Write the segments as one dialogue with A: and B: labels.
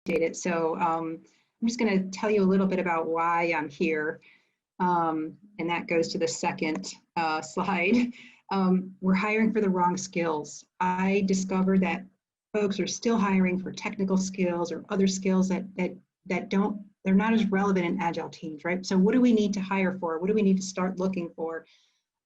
A: it. So I'm just going to tell you a little bit about why I'm here. And that goes to the second slide. We're hiring for the wrong skills. I discovered that folks are still hiring for technical skills or other skills that they're not as relevant in Agile teams, right? So what do we need to hire for? What do we need to start looking for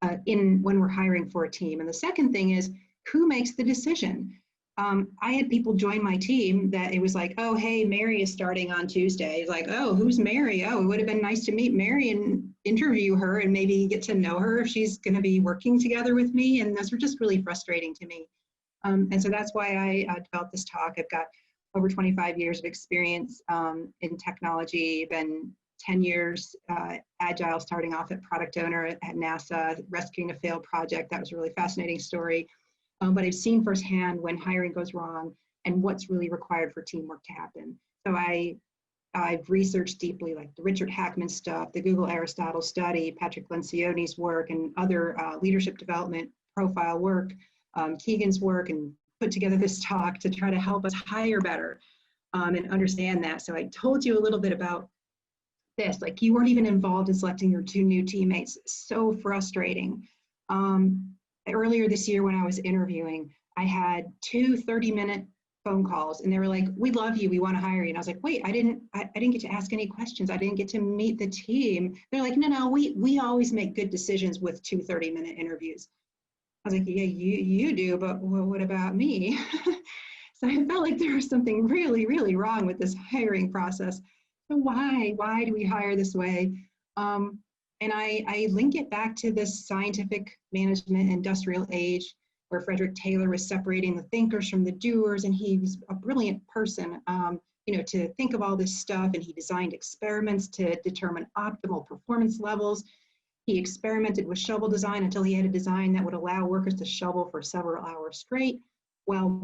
A: when we're hiring for a team? And the second thing is, who makes the decision? I had people join my team that it was like, oh, hey, Mary is starting on Tuesday. It's like, oh, who's Mary? Oh, it would have been nice to meet Mary and interview her and maybe get to know her if she's going to be working together with me. And those were just really frustrating to me. And so that's why I developed this talk. I've got over 25 years of experience in technology, been 10 years Agile, starting off at product owner at NASA, rescuing a failed project. That was a really fascinating story. But I've seen firsthand when hiring goes wrong and what's really required for teamwork to happen. So I've researched deeply, like the Richard Hackman stuff, the Google Aristotle study, Patrick Lencioni's work, and other leadership development profile work, Keegan's work, and put together this talk to try to help us hire better and understand that. So I told you a little bit about this, like you weren't even involved in selecting your 2 new teammates. So frustrating. Earlier this year when I was interviewing, I had 2 30-minute phone calls and they were like, we love you, we want to hire you. And I was like, wait, I didn't get to ask any questions. I didn't get to meet the team. They're like, no, we always make good decisions with 2 30-minute interviews. I was like, yeah, you do, but well, what about me? So I felt like there was something really, really wrong with this hiring process. So why do we hire this way? And I link it back to this scientific management industrial age where Frederick Taylor was separating the thinkers from the doers, and he was a brilliant person, to think of all this stuff, and he designed experiments to determine optimal performance levels. He experimented with shovel design until he had a design that would allow workers to shovel for several hours straight. Well,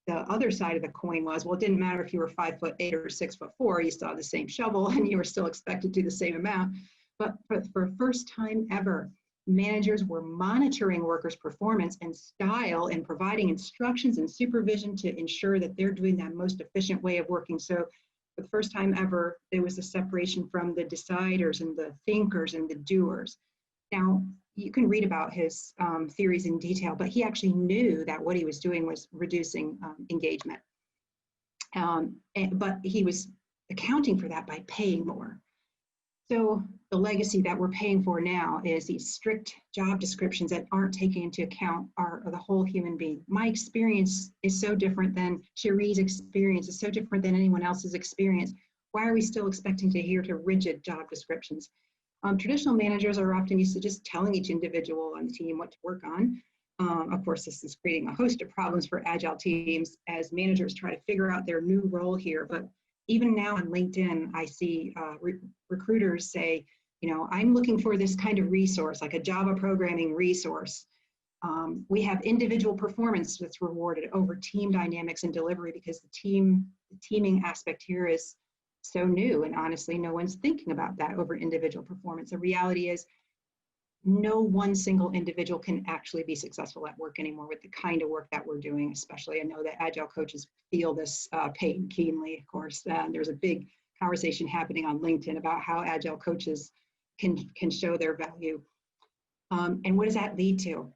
A: the other side of the coin was, well, it didn't matter if you were 5'8" or 6'4", you still had the same shovel and you were still expected to do the same amount. But for the first time ever, managers were monitoring workers' performance and style and providing instructions and supervision to ensure that they're doing that most efficient way of working. So for the first time ever, there was a separation from the deciders and the thinkers and the doers. Now, you can read about his theories in detail, but he actually knew that what he was doing was reducing engagement. But he was accounting for that by paying more. So the legacy that we're paying for now is these strict job descriptions that aren't taking into account the whole human being. My experience is so different than Cherie's experience, is so different than anyone else's experience. Why are we still expecting to adhere to rigid job descriptions? Traditional managers are often used to just telling each individual on the team what to work on. Of course, this is creating a host of problems for Agile teams as managers try to figure out their new role here. But even now on LinkedIn, I see recruiters say, I'm looking for this kind of resource, like a Java programming resource. We have individual performance that's rewarded over team dynamics and delivery because the teaming aspect here is so new, and honestly, no one's thinking about that over individual performance. The reality is no one single individual can actually be successful at work anymore with the kind of work that we're doing, especially I know that Agile coaches feel this pain keenly, of course. There's a big conversation happening on LinkedIn about how Agile coaches can show their value. And what does that lead to?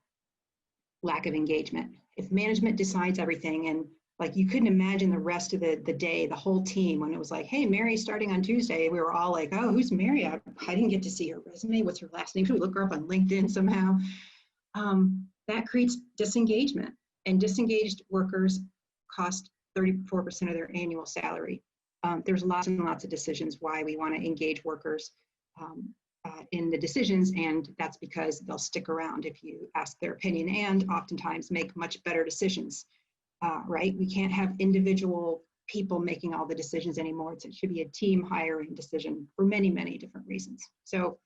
A: Lack of engagement. If management decides everything, and like you couldn't imagine the rest of the day, the whole team, when it was like, hey, Mary's starting on Tuesday, we were all like, oh, who's Mary? I didn't get to see her resume. What's her last name? Should we look her up on LinkedIn somehow? That creates disengagement, and disengaged workers cost 34% of their annual salary. There's lots and lots of decisions why we want to engage workers in the decisions, and that's because they'll stick around if you ask their opinion and oftentimes make much better decisions. Right? We can't have individual people making all the decisions anymore. It should be a team hiring decision for many, many different reasons. So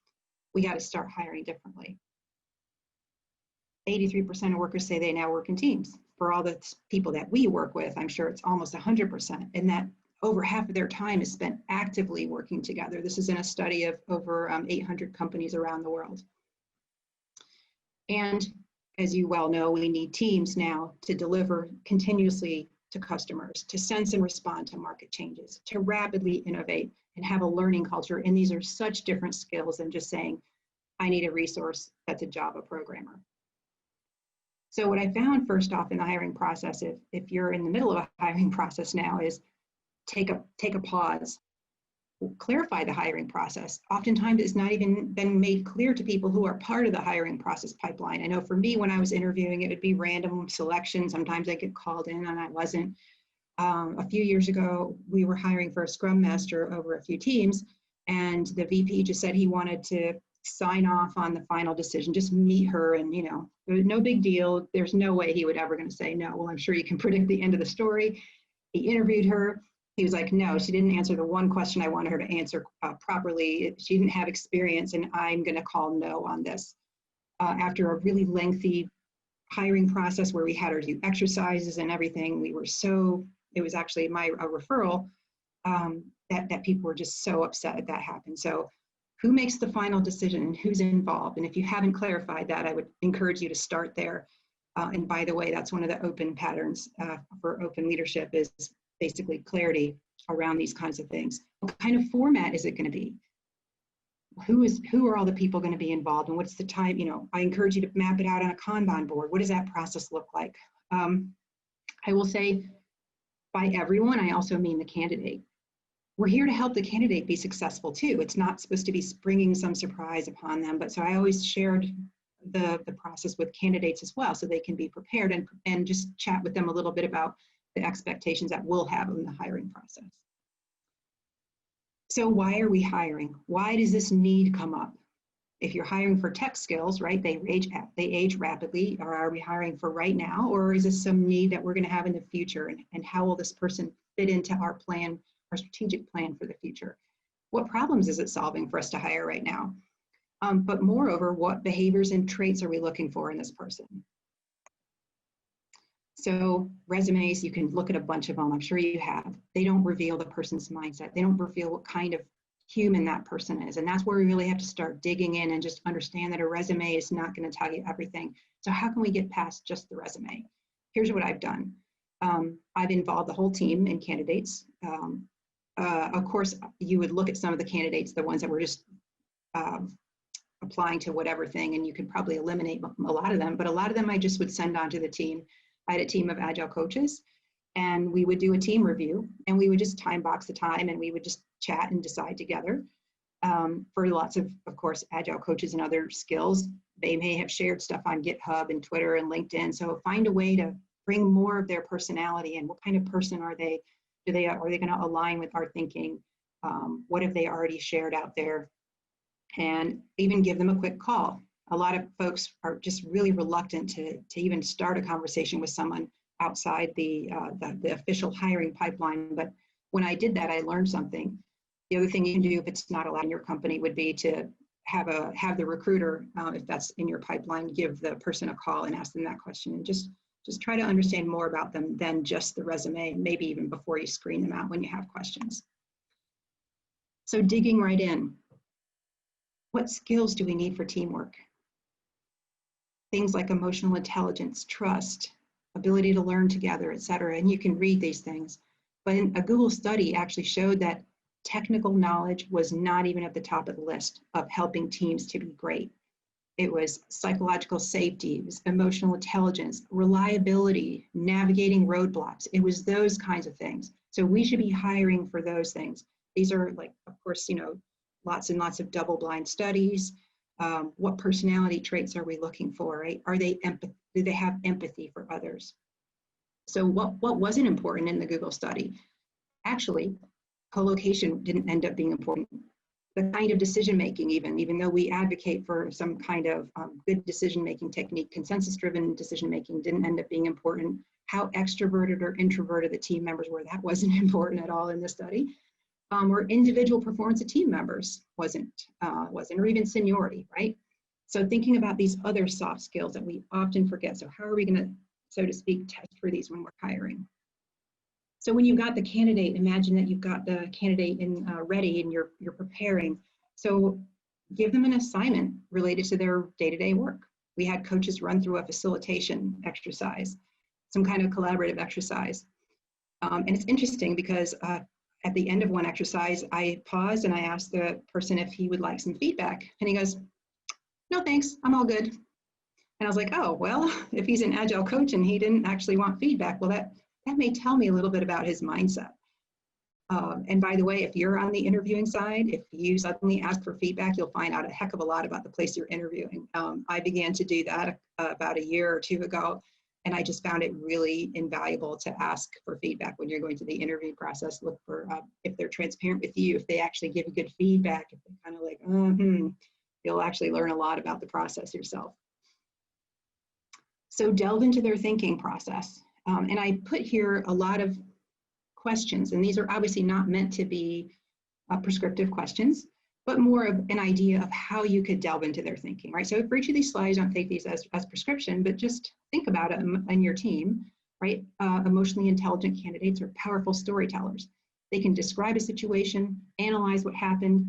A: we got to start hiring differently. 83% of workers say they now work in teams. For all the people that we work with, I'm sure it's almost 100%, and that over half of their time is spent actively working together. This is in a study of over 800 companies around the world. And as you well know, we need teams now to deliver continuously to customers, to sense and respond to market changes, to rapidly innovate and have a learning culture. And these are such different skills than just saying, I need a resource that's a Java programmer. So what I found first off in the hiring process, if you're in the middle of a hiring process now, is take a pause, clarify the hiring process. Oftentimes it's not even been made clear to people who are part of the hiring process pipeline. I know for me, when I was interviewing, it would be random selection. Sometimes I get called in and I wasn't. A few years ago, we were hiring for a Scrum Master over a few teams, and the VP just said he wanted to sign off on the final decision, just meet her, and no big deal. There's no way he would ever going to say no. Well, I'm sure you can predict the end of the story. He interviewed her. He was like, no, she didn't answer the one question I wanted her to answer properly. She didn't have experience, and I'm going to call no on this. After a really lengthy hiring process where we had her do exercises and everything, it was actually a referral that people were just so upset that happened. So who makes the final decision and who's involved? And if you haven't clarified that, I would encourage you to start there. And by the way, that's one of the open patterns for open leadership is basically clarity around these kinds of things. What kind of format is it going to be? Who are all the people going to be involved, and what's the time? I encourage you to map it out on a Kanban board. What does that process look like? I will say, by everyone, I also mean the candidate. We're here to help the candidate be successful too. It's not supposed to be bringing some surprise upon them, but so I always shared the process with candidates as well, so they can be prepared and just chat with them a little bit about the expectations that we'll have in the hiring process. So why are we hiring? Why does this need come up? If you're hiring for tech skills, right, they age rapidly, or are we hiring for right now, or is this some need that we're going to have in the future, and how will this person fit into our plan, our strategic plan for the future? What problems is it solving for us to hire right now? But moreover, what behaviors and traits are we looking for in this person? So resumes, you can look at a bunch of them, I'm sure you have. They don't reveal the person's mindset. They don't reveal what kind of human that person is. And that's where we really have to start digging in and just understand that a resume is not going to tell you everything. So how can we get past just the resume? Here's what I've done. I've involved the whole team in candidates. Of course, you would look at some of the candidates, the ones that were just applying to whatever thing, and you could probably eliminate a lot of them, but a lot of them I just would send on to the team. I had a team of Agile coaches, and we would do a team review, and we would just time box the time, and we would just chat and decide together. For lots of course, Agile coaches and other skills, they may have shared stuff on GitHub and Twitter and LinkedIn. So find a way to bring more of their personality in. What kind of person are they? Are they going to align with our thinking? What have they already shared out there? And even give them a quick call. A lot of folks are just really reluctant to even start a conversation with someone outside the official hiring pipeline. But when I did that, I learned something. The other thing you can do if it's not allowed in your company would be to have the recruiter, if that's in your pipeline, give the person a call and ask them that question, and just try to understand more about them than just the resume, maybe even before you screen them out when you have questions. So digging right in. What skills do we need for teamwork? Things like emotional intelligence, trust, ability to learn together, et cetera. And you can read these things. But a Google study actually showed that technical knowledge was not even at the top of the list of helping teams to be great. It was psychological safety, it was emotional intelligence, reliability, navigating roadblocks. It was those kinds of things. So we should be hiring for those things. These are, like, of course, lots and lots of double-blind studies. What personality traits are we looking for, right? Do they have empathy for others? So what wasn't important in the Google study? Actually, co-location didn't end up being important. The kind of decision-making, even though we advocate for some kind of good decision-making technique, consensus-driven decision-making didn't end up being important. How extroverted or introverted the team members were, that wasn't important at all in the study. Or individual performance of team members wasn't, or even seniority, right? So thinking about these other soft skills that we often forget. So how are we going to, so to speak, test for these when we're hiring? So when you've got the candidate, imagine that you've got the candidate ready and you're preparing. So give them an assignment related to their day-to-day work. We had coaches run through a facilitation exercise, some kind of collaborative exercise. And it's interesting because at the end of one exercise, I paused and I asked the person if he would like some feedback. And he goes, no, thanks, I'm all good. And I was like, oh, well, if he's an Agile coach and he didn't actually want feedback, well, that may tell me a little bit about his mindset. And by the way, if you're on the interviewing side, if you suddenly ask for feedback, you'll find out a heck of a lot about the place you're interviewing. I began to do that about a year or two ago, and I just found it really invaluable to ask for feedback when you're going through the interview process. Look for if they're transparent with you, if they actually give you good feedback, if they're kind of like, you'll actually learn a lot about the process yourself. So delve into their thinking process. And I put here a lot of questions, and these are obviously not meant to be prescriptive questions, but more of an idea of how you could delve into their thinking, right? So for each of these slides, don't take these as prescription, but just think about it in your team, right? Emotionally intelligent candidates are powerful storytellers. They can describe a situation, analyze what happened,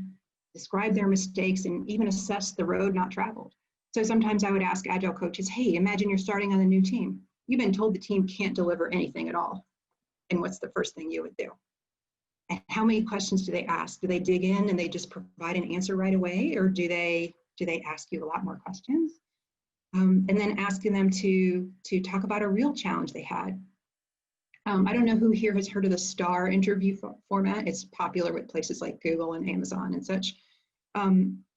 A: describe their mistakes, and even assess the road not traveled. So sometimes I would ask Agile coaches, hey, imagine you're starting on a new team. You've been told the team can't deliver anything at all. And what's the first thing you would do? And how many questions do they ask? Do they dig in and they just provide an answer right away? Or do they ask you a lot more questions? And then asking them to talk about a real challenge they had. I don't know who here has heard of the STAR interview format. It's popular with places like Google and Amazon and such.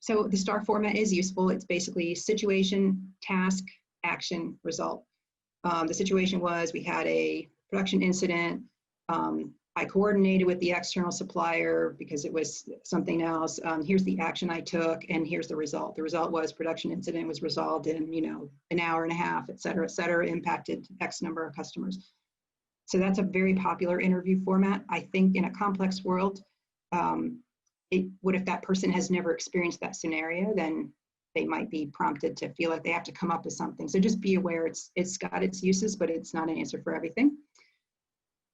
A: So the STAR format is useful. It's basically situation, task, action, result. The situation was we had a production incident. I coordinated with the external supplier because it was something else. Here's the action I took, and here's the result. The result was production incident was resolved in, an hour and a half, et cetera, impacted X number of customers. So that's a very popular interview format. I think in a complex world, if that person has never experienced that scenario, then they might be prompted to feel like they have to come up with something. So just be aware it's got its uses, but it's not an answer for everything.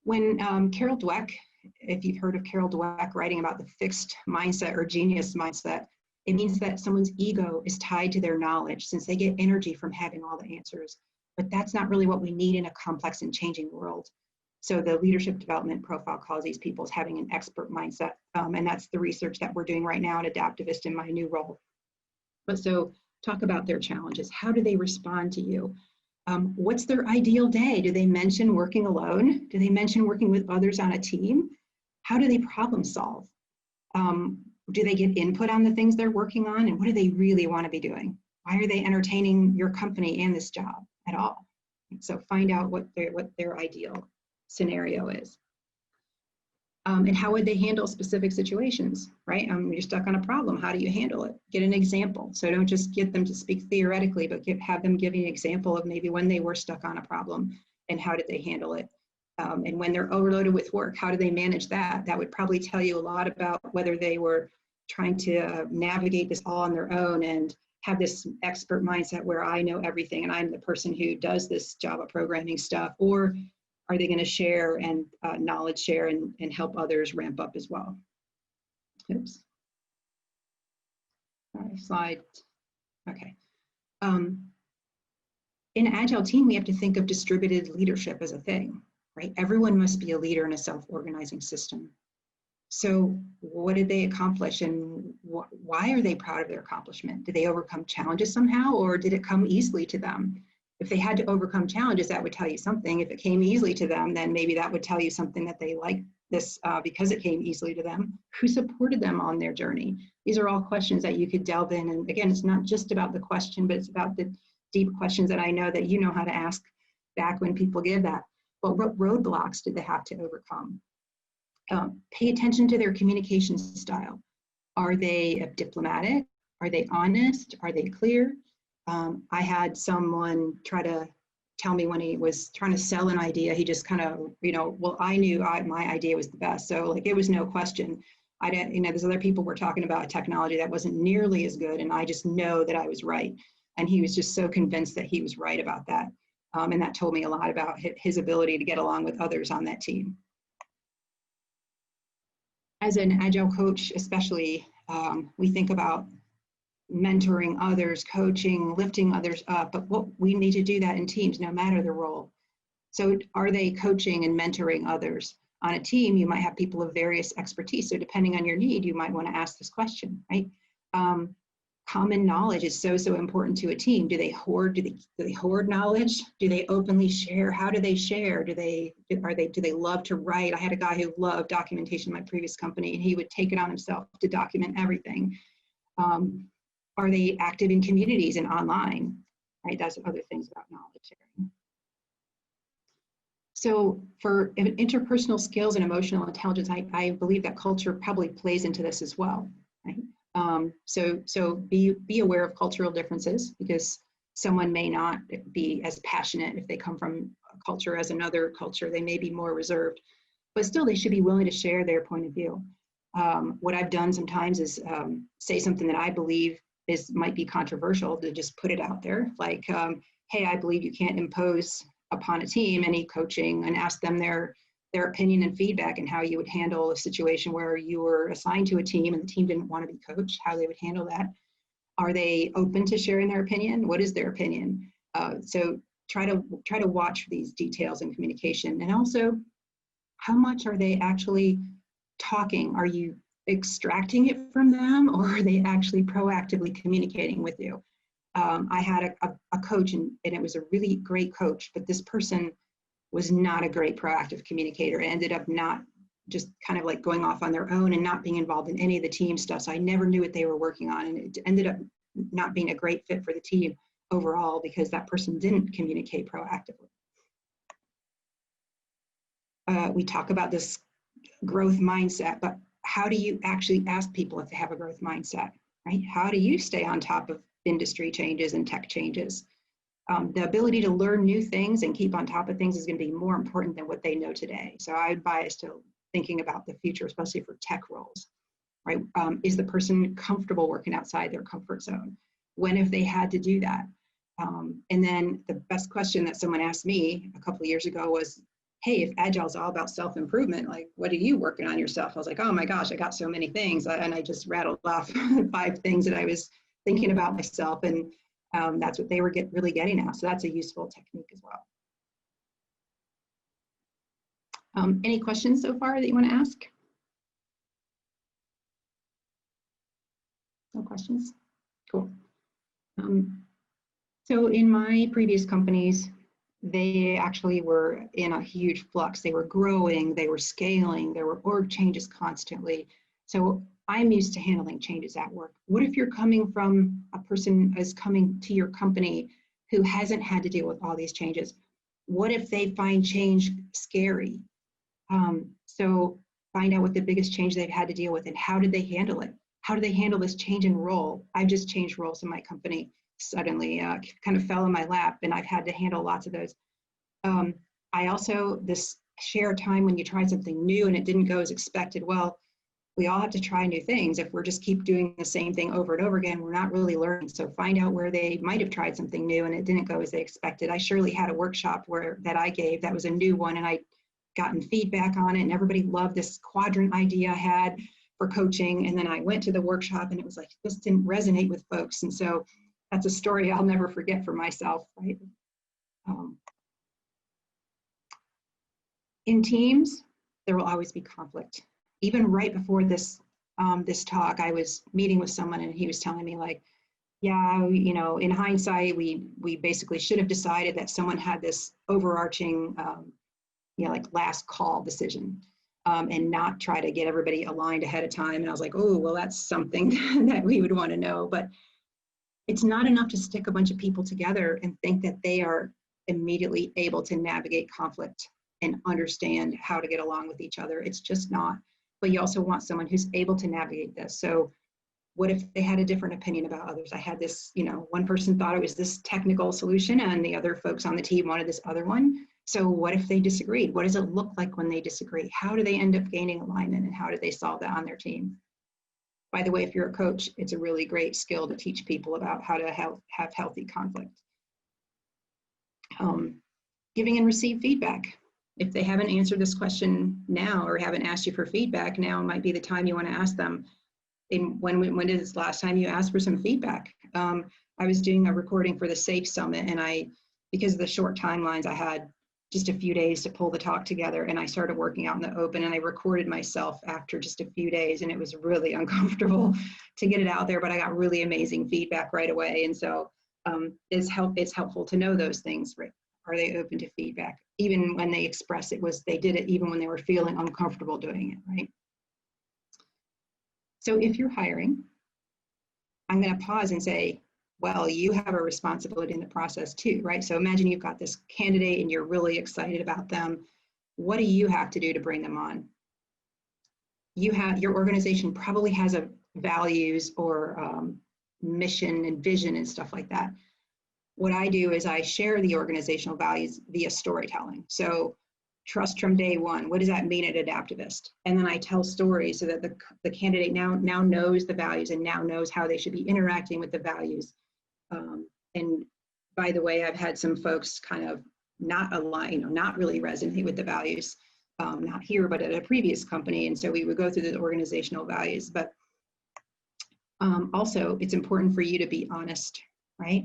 A: When Carol Dweck, if you've heard of Carol Dweck writing about the fixed mindset or genius mindset, it means that someone's ego is tied to their knowledge since they get energy from having all the answers. But that's not really what we need in a complex and changing world. So the leadership development profile calls these people as having an expert mindset. And that's the research that we're doing right now at Adaptivist in my new role. But so talk about their challenges. How do they respond to you? What's their ideal day? Do they mention working alone? Do they mention working with others on a team? How do they problem solve? Do they get input on the things they're working on? And what do they really want to be doing? Why are they entertaining your company and this job at all? So find out what their ideal scenario is. And how would they handle specific situations, right? You're stuck on a problem. How do you handle it? Get an example. So don't just get them to speak theoretically, but have them give you an example of maybe when they were stuck on a problem and how did they handle it? And when they're overloaded with work, how do they manage that? That would probably tell you a lot about whether they were trying to navigate this all on their own and have this expert mindset where I know everything and I'm the person who does this Java programming stuff, or are they going to share and knowledge share and help others ramp up as well? Oops. All right, slide. Okay. In Agile Team, we have to think of distributed leadership as a thing, right? Everyone must be a leader in a self-organizing system. So what did they accomplish and why are they proud of their accomplishment? Did they overcome challenges somehow, or did it come easily to them? If they had to overcome challenges, that would tell you something. If it came easily to them, then maybe that would tell you something that they like this because it came easily to them. Who supported them on their journey? These are all questions that you could delve in. And again, it's not just about the question, but it's about the deep questions that I know that you know how to ask back when people give that. But what roadblocks did they have to overcome? Pay attention to their communication style. Are they diplomatic? Are they honest? Are they clear? I had someone try to tell me when he was trying to sell an idea, he just kind of, well, I knew my idea was the best. So like, it was no question. I didn't, there's other people were talking about a technology that wasn't nearly as good. And I just know that I was right. And he was just so convinced that he was right about that. And that told me a lot about his ability to get along with others on that team. As an Agile coach, especially, we think about mentoring others, coaching, lifting others up, but we need to do that in teams, no matter the role. So are they coaching and mentoring others? On a team, you might have people of various expertise. So depending on your need, you might want to ask this question, right? Common knowledge is so important to a team. Do they hoard? Do they hoard knowledge? Do they openly share? How do they share? Do they love to write? I had a guy who loved documentation in my previous company, and he would take it on himself to document everything. Are they active in communities and online? Right, that's other things about knowledge sharing. So for interpersonal skills and emotional intelligence, I believe that culture probably plays into this as well, right? So be aware of cultural differences, because someone may not be as passionate if they come from a culture as another culture. They may be more reserved, but still they should be willing to share their point of view. What I've done sometimes is say something that I believe might be controversial, to just put it out there, like, hey, I believe you can't impose upon a team any coaching, and ask them their opinion and feedback, and how you would handle a situation where you were assigned to a team and the team didn't want to be coached, how they would handle that. Are they open to sharing their opinion? What is their opinion? So try to watch these details in communication. And also, how much are they actually talking? Are you extracting it from them, or are they actually proactively communicating with you? I had a coach, and it was a really great coach, but this person was not a great proactive communicator, and ended up not, just kind of like going off on their own and not being involved in any of the team stuff. So I never knew what they were working on, and it ended up not being a great fit for the team overall, because that person didn't communicate proactively. We talk about this growth mindset, but how do you actually ask people if they have a growth mindset, right? How do you stay on top of industry changes and tech changes? The ability to learn new things and keep on top of things is going to be more important than what they know today. So I'm biased to thinking about the future, especially for tech roles, right? Is the person comfortable working outside their comfort zone? When have they had to do that? And then the best question that someone asked me a couple of years ago was, hey, if Agile is all about self-improvement, like, what are you working on yourself? I was like, oh my gosh, I got so many things. And I just rattled off 5 things that I was thinking about myself. And that's what they were really getting at. So that's a useful technique as well. Any questions so far that you want to ask? No questions? Cool. So in my previous companies, they actually were in a huge flux. They were growing, they were scaling, there were org changes constantly. So I'm used to handling changes at work. What if you're coming from a person is coming to your company who hasn't had to deal with all these changes? What if they find change scary? So find out what the biggest change they've had to deal with, and how did they handle it? How do they handle this change in role? I've just changed roles in my company suddenly, kind of fell in my lap, and I've had to handle lots of those. I also, this share time when you try something new and it didn't go as expected. Well, we all have to try new things. If we're just keep doing the same thing over and over again, we're not really learning. So find out where they might have tried something new and it didn't go as they expected. I surely had a workshop that I gave that was a new one, and I gotten feedback on it, and everybody loved this quadrant idea I had for coaching. And then I went to the workshop and it was like, this didn't resonate with folks. And so that's a story I'll never forget for myself, right? In teams, there will always be conflict. Even right before this this talk, I was meeting with someone and he was telling me, like, yeah, you know, in hindsight, we basically should have decided that someone had this overarching, you know, like last call decision, and not try to get everybody aligned ahead of time. And I was like, oh, well, that's something that we would want to know. But it's not enough to stick a bunch of people together and think that they are immediately able to navigate conflict and understand how to get along with each other. It's just not. But you also want someone who's able to navigate this. So what if they had a different opinion about others? I had this, you know, one person thought it was this technical solution and the other folks on the team wanted this other one. So what if they disagreed? What does it look like when they disagree? How do they end up gaining alignment, and how do they solve that on their team? By the way, if you're a coach, it's a really great skill to teach people about how to have healthy conflict. Giving and receive feedback. If they haven't answered this question now or haven't asked you for feedback, now might be the time you want to ask them. When is the last time you asked for some feedback? I was doing a recording for the SAFE Summit, and because of the short timelines I had, just a few days to pull the talk together. And I started working out in the open, and I recorded myself after just a few days, and it was really uncomfortable to get it out there, but I got really amazing feedback right away. And so it's helpful to know those things, right? Are they open to feedback? Even when they express it, they did it even when they were feeling uncomfortable doing it, right? So if you're hiring, I'm going to pause and say, well, you have a responsibility in the process too, right? So imagine you've got this candidate and you're really excited about them. What do you have to do to bring them on? Your organization probably has a values or mission and vision and stuff like that. What I do is I share the organizational values via storytelling. So trust from day one. What does that mean at Adaptivist? And then I tell stories so that the candidate now knows the values and now knows how they should be interacting with the values. And by the way, I've had some folks kind of not align, not really resonate with the values, not here, but at a previous company. And so we would go through the organizational values. But also, it's important for you to be honest, right?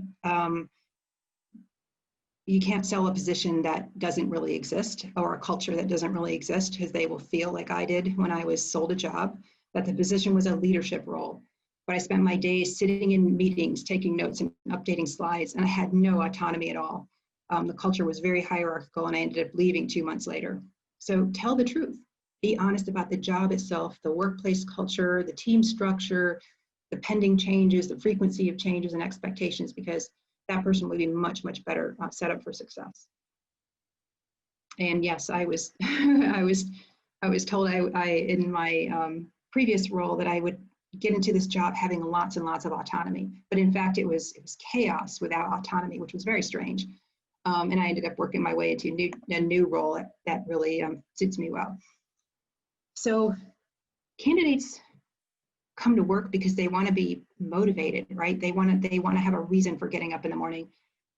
A: You can't sell a position that doesn't really exist, or a culture that doesn't really exist, because they will feel like I did when I was sold a job, that the position was a leadership role. But I spent my days sitting in meetings, taking notes and updating slides, and I had no autonomy at all. The culture was very hierarchical, and I ended up leaving 2 months later. So tell the truth. Be honest about the job itself, the workplace culture, the team structure, the pending changes, the frequency of changes and expectations, because that person would be much, much better set up for success. And yes, I was, I was told in my previous role that I would get into this job having lots and lots of autonomy, but in fact it was chaos without autonomy, which was very strange. And I ended up working my way into a new role that really suits me well. So candidates come to work because they want to be motivated, right? They want to have a reason for getting up in the morning.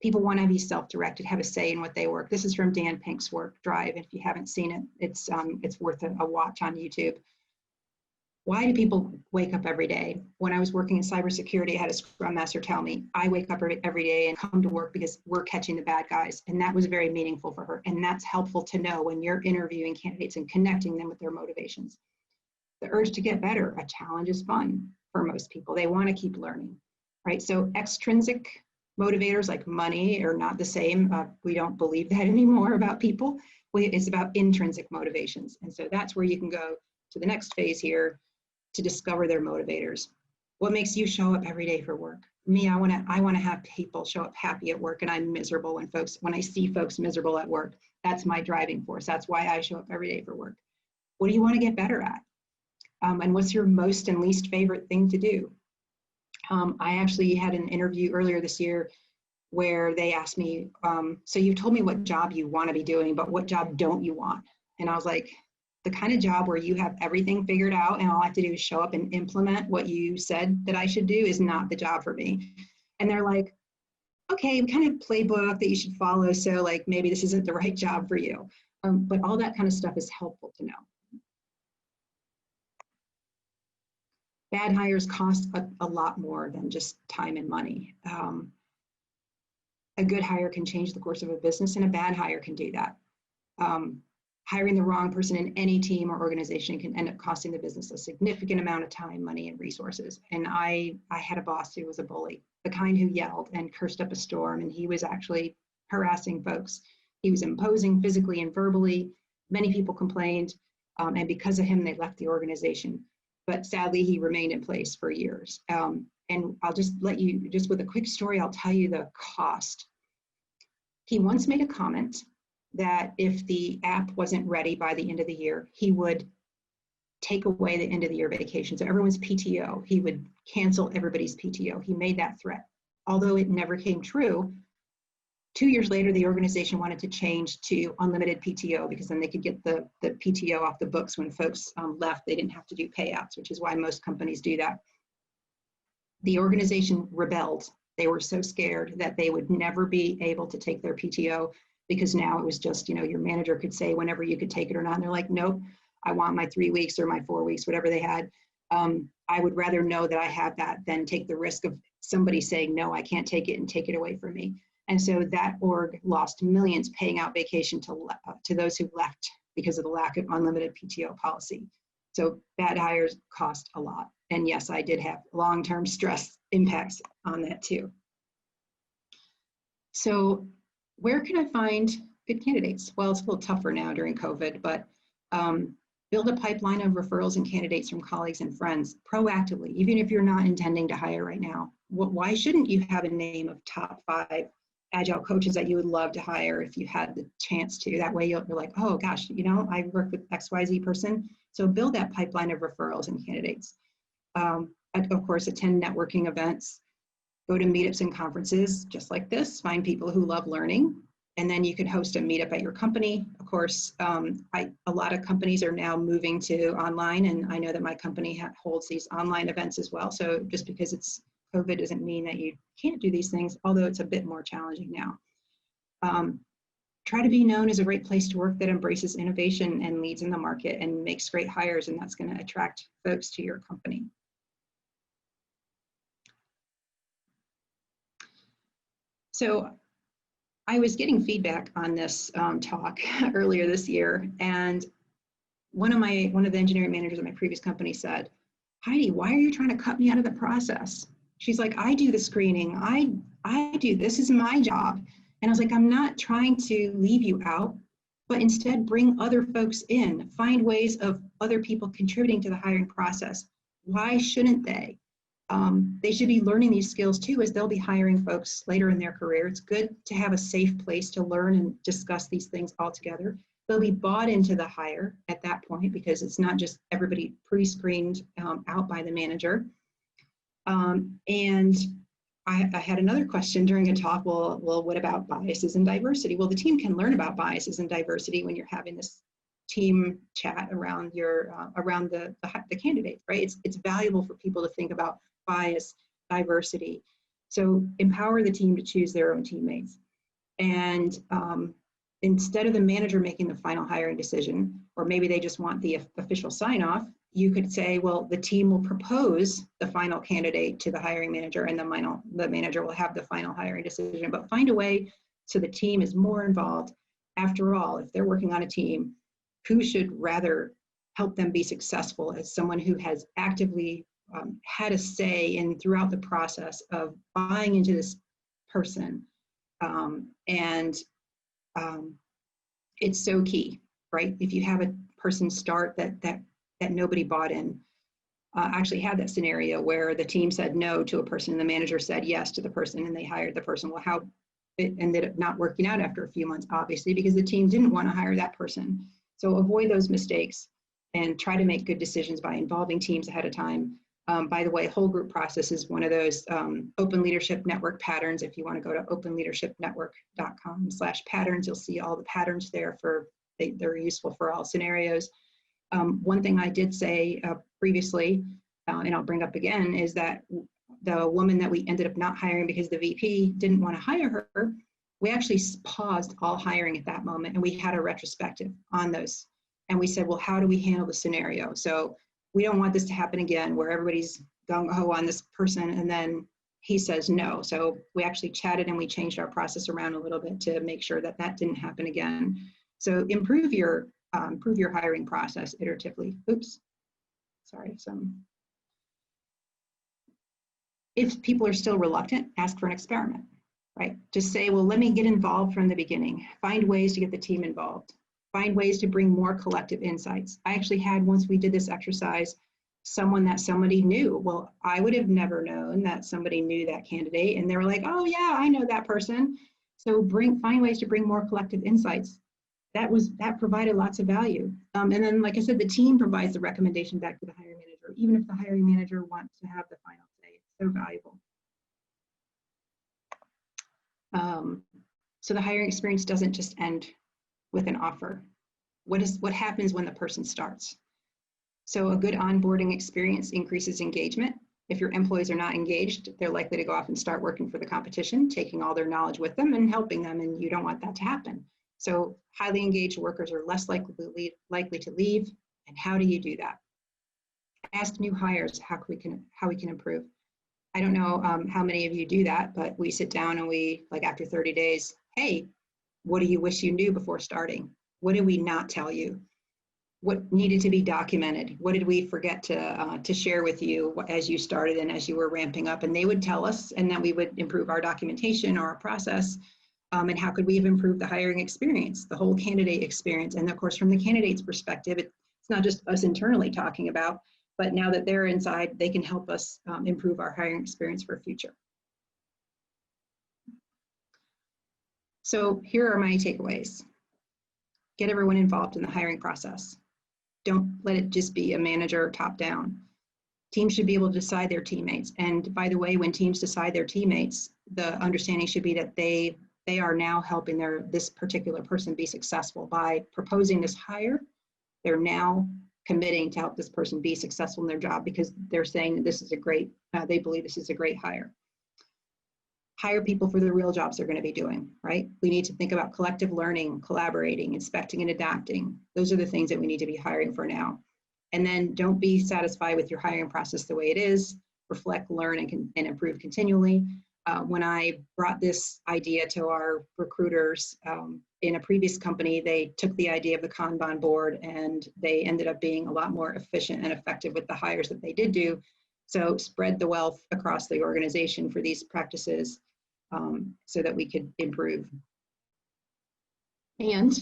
A: People want to be self-directed, have a say in what they work. This is from Dan Pink's work, Drive. If you haven't seen it, it's worth a watch on YouTube. Why do people wake up every day? When I was working in cybersecurity, I had a Scrum Master tell me, I wake up every day and come to work because we're catching the bad guys. And that was very meaningful for her. And that's helpful to know when you're interviewing candidates and connecting them with their motivations. The urge to get better, a challenge is fun for most people. They want to keep learning, right? So extrinsic motivators like money are not the same. We don't believe that anymore about people. It's about intrinsic motivations. And so that's where you can go to the next phase here to discover their motivators. What makes you show up every day for work? Me, I want to have people show up happy at work, and I'm miserable when I see folks miserable at work. That's my driving force. That's why I show up every day for work. What do you want to get better at? And what's your most and least favorite thing to do? I actually had an interview earlier this year where they asked me, so you've told me what job you want to be doing, but what job don't you want? And I was like, the kind of job where you have everything figured out and all I have to do is show up and implement what you said that I should do is not the job for me. And they're like, okay, we kind of playbook that you should follow, so like maybe this isn't the right job for you. But all that kind of stuff is helpful to know. Bad hires cost a lot more than just time and money. A good hire can change the course of a business, and a bad hire can do that. Hiring the wrong person in any team or organization can end up costing the business a significant amount of time, money, and resources. And I had a boss who was a bully, the kind who yelled and cursed up a storm, and he was actually harassing folks. He was imposing physically and verbally. Many people complained, and because of him, they left the organization. But sadly, he remained in place for years. And I'll just let you, just with a quick story, I'll tell you the cost. He once made a comment that if the app wasn't ready by the end of the year, he would take away the end of the year vacation. So everyone's PTO, he would cancel everybody's PTO. He made that threat. Although it never came true, 2 years later, the organization wanted to change to unlimited PTO because then they could get the PTO off the books when folks left. They didn't have to do payouts, which is why most companies do that. The organization rebelled. They were so scared that they would never be able to take their PTO because now it was just, your manager could say whenever you could take it or not. And they're like, nope, I want my 3 weeks or my 4 weeks, whatever they had. I would rather know that I have that than take the risk of somebody saying, no, I can't take it and take it away from me. And so that org lost millions paying out vacation to those who left because of the lack of unlimited PTO policy. So bad hires cost a lot. And yes, I did have long-term stress impacts on that too. So where can I find good candidates? Well, it's a little tougher now during COVID, but build a pipeline of referrals and candidates from colleagues and friends proactively, even if you're not intending to hire right now. Why shouldn't you have a name of top 5 Agile coaches that you would love to hire if you had the chance to? That way you're like, oh gosh, you know, I work with XYZ person. So build that pipeline of referrals and candidates. Of course, attend networking events, go to meetups and conferences just like this, find people who love learning, and then you can host a meetup at your company. Of course, a lot of companies are now moving to online, and I know that my company holds these online events as well. So just because it's COVID doesn't mean that you can't do these things, although it's a bit more challenging now. Try to be known as a great place to work that embraces innovation and leads in the market and makes great hires, and that's going to attract folks to your company. So I was getting feedback on this talk earlier this year, and one of the engineering managers at my previous company said, Heidi, why are you trying to cut me out of the process? She's like, I do the screening. I do, this is my job. And I was like, I'm not trying to leave you out, but instead bring other folks in, find ways of other people contributing to the hiring process. Why shouldn't they? They should be learning these skills too, as they'll be hiring folks later in their career. It's good to have a safe place to learn and discuss these things all together. They'll be bought into the hire at that point because it's not just everybody pre-screened out by the manager. And I had another question during a talk, well, what about biases and diversity? Well, the team can learn about biases and diversity when you're having this team chat around the candidate, right? It's valuable for people to think about bias, diversity. So empower the team to choose their own teammates. And instead of the manager making the final hiring decision, or maybe they just want the official sign-off, you could say, well, the team will propose the final candidate to the hiring manager, and the manager will have the final hiring decision. But find a way so the team is more involved. After all, if they're working on a team, who should rather help them be successful as someone who has actively had a say in throughout the process of buying into this person. It's so key, right? If you have a person start that nobody bought in. I actually had that scenario where the team said no to a person and the manager said yes to the person and they hired the person. Well, how it ended up not working out after a few months, obviously, because the team didn't want to hire that person. So avoid those mistakes and try to make good decisions by involving teams ahead of time. By the way, whole group process is one of those open leadership network patterns. If you want to go to openleadershipnetwork.com/patterns, you'll see all the patterns there they're useful for all scenarios. One thing I did say previously, and I'll bring up again, is that the woman that we ended up not hiring because the VP didn't want to hire her, we actually paused all hiring at that moment and we had a retrospective on those. And we said, well, how do we handle the scenario? So we don't want this to happen again where everybody's gung-ho on this person and then he says no. So we actually chatted and we changed our process around a little bit to make sure that that didn't happen again. So improve your hiring process iteratively. Oops, sorry. If people are still reluctant, ask for an experiment, right? Just say, well, let me get involved from the beginning. Find ways to get the team involved. Find ways to bring more collective insights. I actually had, once we did this exercise, someone that somebody knew. Well, I would have never known that somebody knew that candidate. And they were like, oh yeah, I know that person. So find ways to bring more collective insights. That provided lots of value. And then, like I said, the team provides the recommendation back to the hiring manager, even if the hiring manager wants to have the final say. It's so valuable. So the hiring experience doesn't just end with an offer. What happens when the person starts? So a good onboarding experience increases engagement. If your employees are not engaged, they're likely to go off and start working for the competition, taking all their knowledge with them and helping them, and you don't want that to happen. So highly engaged workers are less likely to leave. And how do you do that? Ask new hires how we can improve. I don't know how many of you do that, but we sit down and we, like after 30 days, hey, what do you wish you knew before starting? What did we not tell you? What needed to be documented? What did we forget to share with you as you started and as you were ramping up? And they would tell us, and then we would improve our documentation or our process. And how could we have improved the hiring experience, the whole candidate experience? And of course, from the candidate's perspective, it's not just us internally talking about, but now that they're inside, they can help us improve our hiring experience for future. So here are my takeaways. Get everyone involved in the hiring process. Don't let it just be a manager top down. Teams should be able to decide their teammates. And by the way, when teams decide their teammates, the understanding should be that they are now helping this particular person be successful by proposing this hire. They're now committing to help this person be successful in their job because they're saying that this is a great, they believe this is a great hire. Hire people for the real jobs they're going to be doing, right? We need to think about collective learning, collaborating, inspecting, and adapting. Those are the things that we need to be hiring for now. And then don't be satisfied with your hiring process the way it is. Reflect, learn, and improve continually. When I brought this idea to our recruiters in a previous company, they took the idea of the Kanban board and they ended up being a lot more efficient and effective with the hires that they did do. So spread the wealth across the organization for these practices so that we could improve. And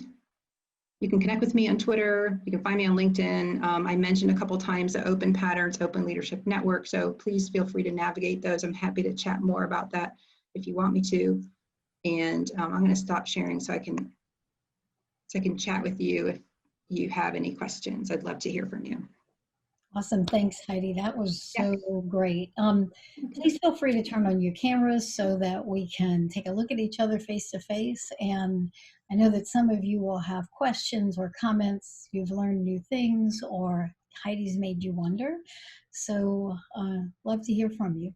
A: you can connect with me on Twitter. You can find me on LinkedIn. I mentioned a couple times the Open Patterns, Open Leadership Network. So please feel free to navigate those. I'm happy to chat more about that if you want me to. And I'm going to stop sharing so I can chat with you if you have any questions. I'd love to hear from you.
B: Awesome. Thanks, Heidi. That was so great. Please feel free to turn on your cameras so that we can take a look at each other face to face. And I know that some of you will have questions or comments. You've learned new things or Heidi's made you wonder. So love to hear from you.